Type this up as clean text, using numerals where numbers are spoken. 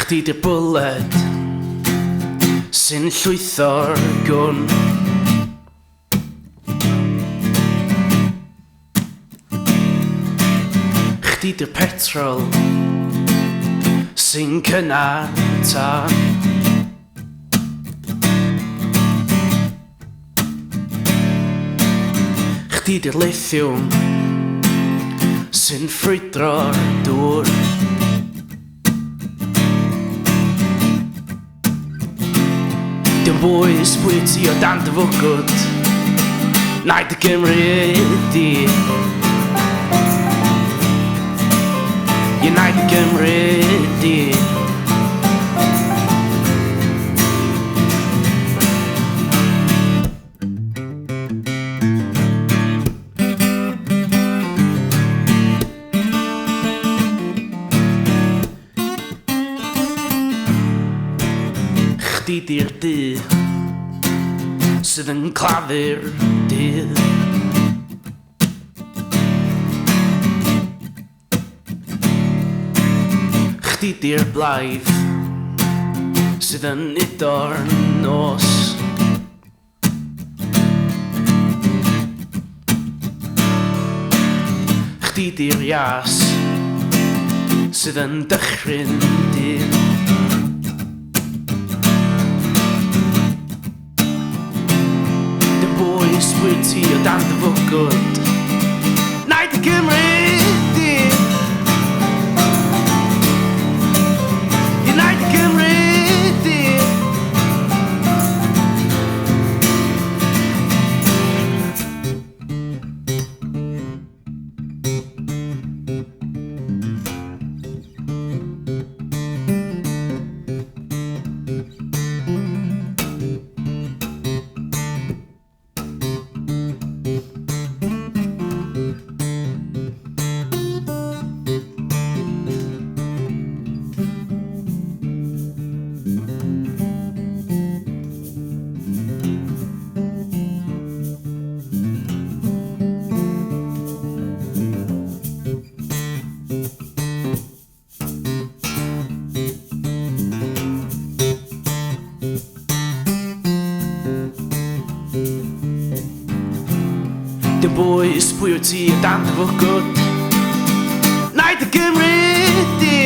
Chdi di'r bwled sy'n llwytho'r gwn. Chdi di'r petrol sy'n cynnar tân. Chdi di'r lithium sy'n ffrwydro'r dŵr. Di'n bwys pwy ti o dan dy fwgwd, naid y Gymru ydi. Ie naid y Gymru ydi. Chdi di'r du sydd yn claddu'r dydd. Chdi di'r blaidd sydd yn udo'r nos. Chdi di'r ias sydd yn dychryn dydd. Pwy ti o dan dy fwgwd, naid y Gymru ydi. Ie naid y Gymru ydi. Di'n bwys pwy o ti o dan dy fwgwd, naid y Gymru ydi.